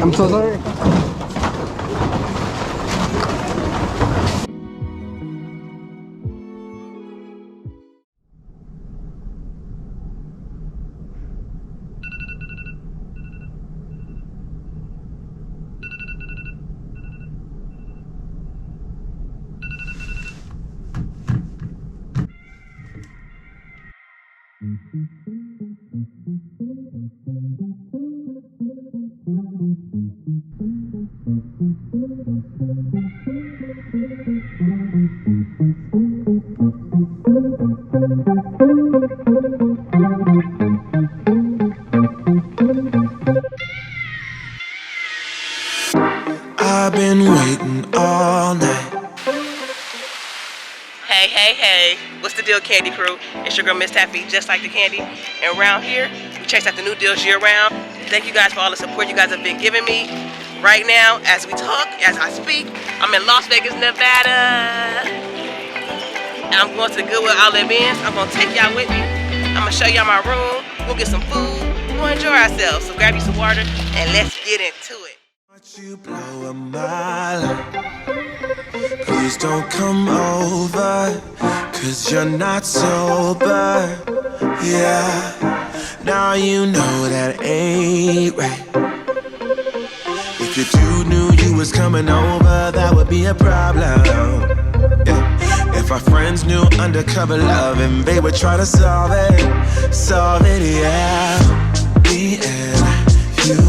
I'm so sorry. I've been waiting all night. Hey, what's the deal, Candy Crew? It's your girl, MsTaffy, just like the candy. And around here, we chase out the new deals year round. Thank you guys for all the support you guys have been giving me. Right now, as we talk, as I speak, I'm in Las Vegas, Nevada. And I'm going to the Goodwill outlet bins. I'm going to take y'all with me. I'm going to show y'all my room. We'll get some food. We'll enjoy ourselves. So grab you some water and let's get into it. Watch you blow a mile. Please don't come over, 'cause you're not sober. Yeah, now you know that ain't right. If your dude knew you was coming over, that would be a problem. Yeah. If our friends knew undercover love and they would try to solve it, yeah. Me and you,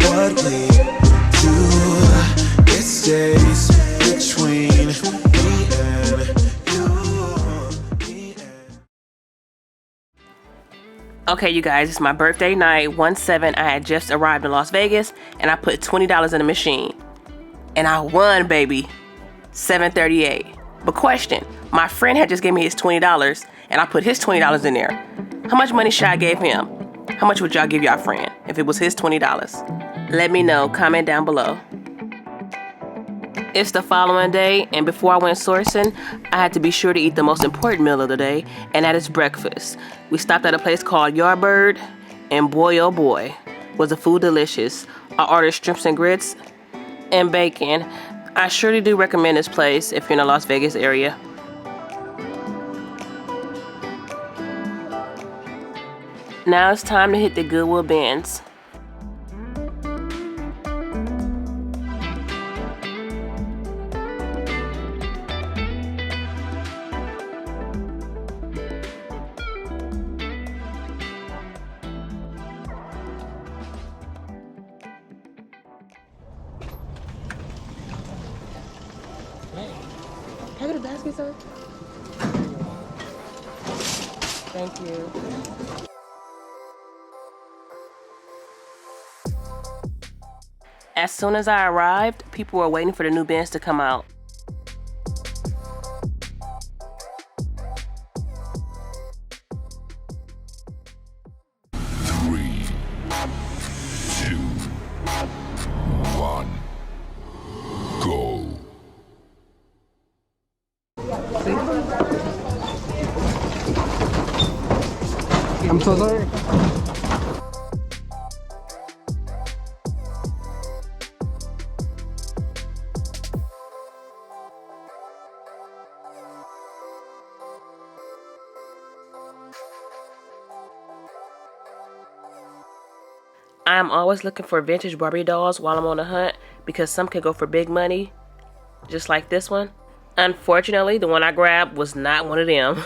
what we do, it stays between me and you. Okay, you guys, it's my birthday night, 1/7. I had just arrived in Las Vegas, and I put $20 in the machine. And I won, baby, $738. But question, my friend had just gave me his $20, and I put his $20 in there. How much money should I give him? How much would y'all give y'all friend if it was his $20? Let me know, comment down below. It's the following day, and before I went sourcing, I had to be sure to eat the most important meal of the day, and that is breakfast. We stopped at a place called Yardbird, and boy oh boy, was the food delicious. I ordered shrimps and grits and bacon. I surely do recommend this place if you're in the Las Vegas area. Now it's time to hit the Goodwill bins. Can I get a basket, sir? Thank you. As soon as I arrived, people were waiting for the new bins to come out. Three, two, one, go. I'm so sorry. I am always looking for vintage Barbie dolls while I'm on the hunt because some can go for big money, just like this one. Unfortunately, the one I grabbed was not one of them.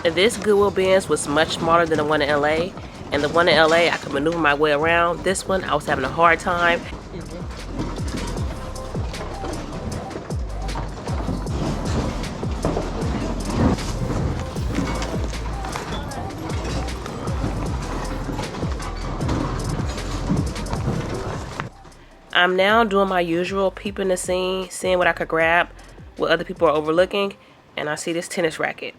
This Goodwill bins was much smaller than the one in LA, and the one in LA I could maneuver my way around. This one I was having a hard time. I'm now doing my usual peeping the scene, seeing what I could grab, what other people are overlooking, and I see this tennis racket.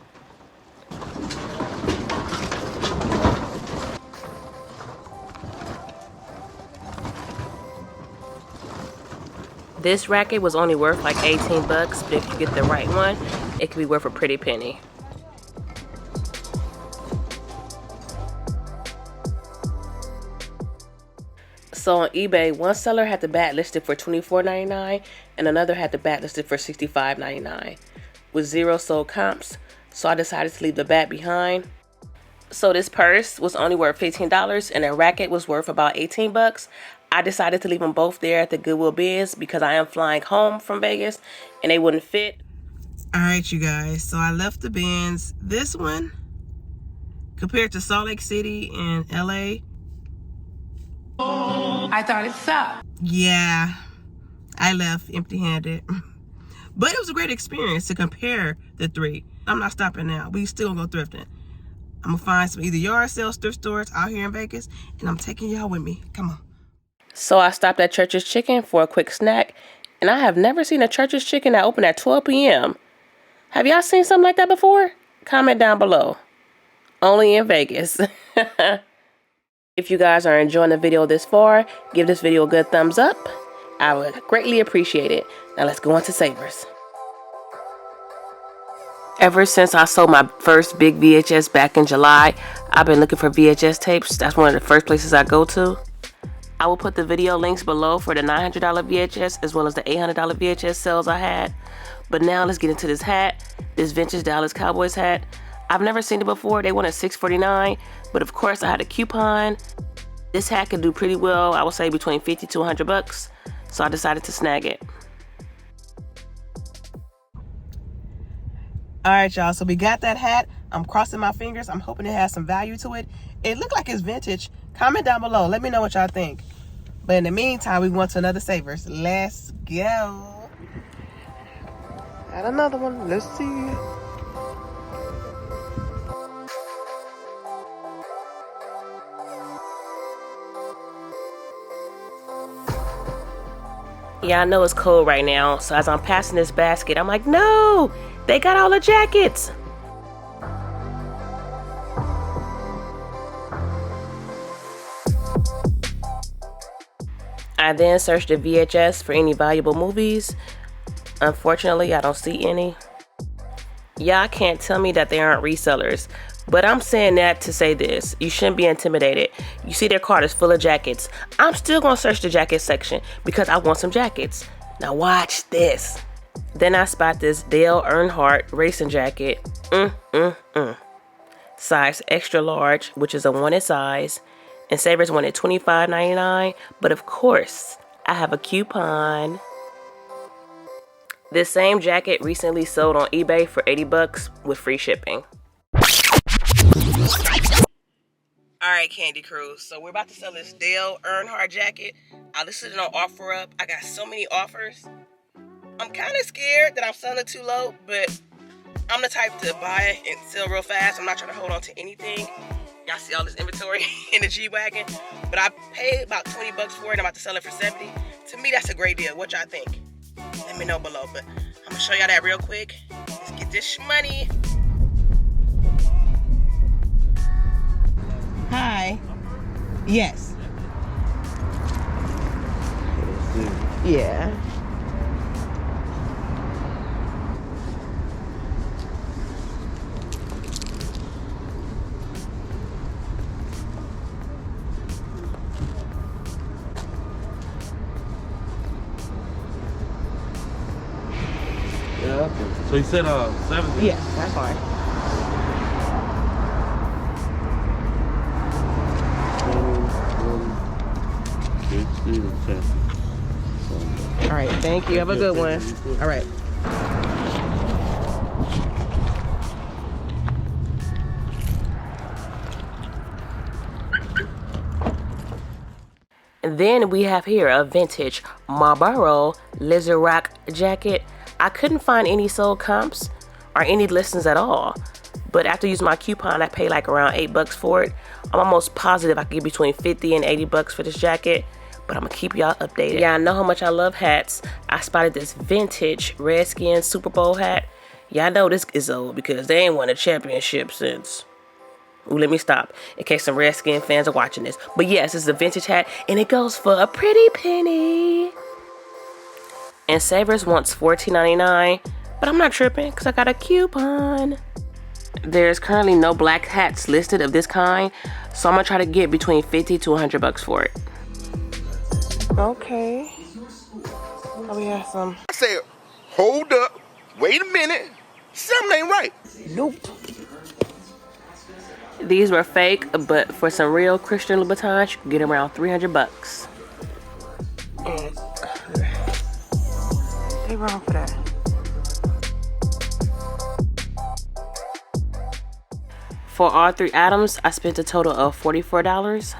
This racket was only worth like 18 bucks, but if you get the right one, it could be worth a pretty penny. So on eBay, one seller had the bat listed for $24.99 and another had the bat listed for $65.99 with 0 sold comps. So I decided to leave the bat behind. So this purse was only worth $15 and a racket was worth about 18 bucks. I decided to leave them both there at the Goodwill biz because I am flying home from Vegas and they wouldn't fit. All right, you guys. So I left the bins. This one, compared to Salt Lake City and LA, I thought it sucked. yeah, I left empty-handed. But it was a great experience to compare the three. I'm not stopping now. We still gonna go thrifting. I'm gonna find some either yard sales, thrift stores out here in Vegas, and I'm taking y'all with me. Come on. So I stopped at Church's Chicken for a quick snack, and I have never seen a Church's Chicken that opened at 12 p.m. Have y'all seen something like that before? Comment down below. Only in Vegas. If you guys are enjoying the video this far, give this video a good thumbs up. I would greatly appreciate it. Now let's go on to Savers. Ever since I sold my first big VHS back in July, I've been looking for VHS tapes. That's one of the first places I go to. I will put the video links below for the $900 VHS as well as the $800 VHS sales I had. But now let's get into this hat, this vintage Dallas Cowboys hat. I've never seen it before. They went at $6.49, but of course I had a coupon. This hat could do pretty well. I would say between 50 to 100 bucks. So I decided to snag it. All right, y'all. So we got that hat. I'm crossing my fingers. I'm hoping it has some value to it. It looked like it's vintage. Comment down below. Let me know what y'all think. But in the meantime, we went to another Savers. Let's go. Got another one. Let's see. Yeah, I know it's cold right now, so as I'm passing this basket, I'm like, no, they got all the jackets. I then searched the VHS for any valuable movies. Unfortunately, I don't see any. Y'all can't tell me that they aren't resellers. But I'm saying that to say this. You shouldn't be intimidated. You see their cart is full of jackets. I'm still going to search the jacket section because I want some jackets. Now watch this. Then I spot this Dale Earnhardt racing jacket. Size extra large, which is a wanted size. And Savers wanted $25.99. But of course, I have a coupon. This same jacket recently sold on eBay for 80 bucks with free shipping. Alright, Candy Crew, so we're about to sell this Dale Earnhardt jacket. I listed it on OfferUp. I got so many offers. I'm kind of scared that I'm selling it too low, but I'm the type to buy it and sell real fast. I'm not trying to hold on to anything. Y'all see all this inventory in the G-Wagon, but I paid about 20 bucks for it. I'm about to sell it for 70. To me, that's a great deal. What y'all think? Let me know below, but I'm gonna show y'all that real quick. Let's get this money. Hi. Yes. Yeah. Yeah. So you said 70? Yeah, that's fine. All right, thank you. Have a good one. All right. And then we have here a vintage Marlboro Lizard Rock jacket. I couldn't find any sold comps or any listings at all. But after using my coupon, I paid like around 8 bucks for it. I'm almost positive I could get between 50 and 80 bucks for this jacket. But I'm gonna keep y'all updated. Yeah, I know how much I love hats. I spotted this vintage Redskin Super Bowl hat. Y'all know this is old because they ain't won a championship since. Ooh, let me stop in case some Redskin fans are watching this. But yes, this is a vintage hat and it goes for a pretty penny. And Savers wants $14.99, but I'm not tripping because I got a coupon. There's currently no black hats listed of this kind, so I'm gonna try to get between 50 to 100 bucks for it. Okay. Oh, we have some. I said, hold up, wait a minute, something ain't right. Nope. These were fake, but for some real Christian Louboutins, you can get around 300 bucks. They wrong for that. For all 3 items, I spent a total of $44.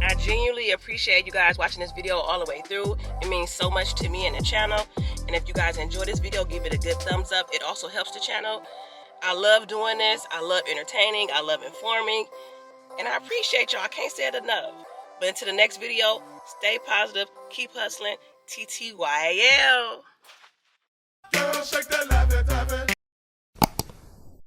I genuinely appreciate you guys watching this video all the way through. It means so much to me and the channel. And if you guys enjoy this video, give it a good thumbs up. It also helps the channel. I love doing this. I love entertaining. I love informing. And I appreciate y'all. I can't say it enough. But until the next video, stay positive, keep hustling. TTYL. Girl, shake that,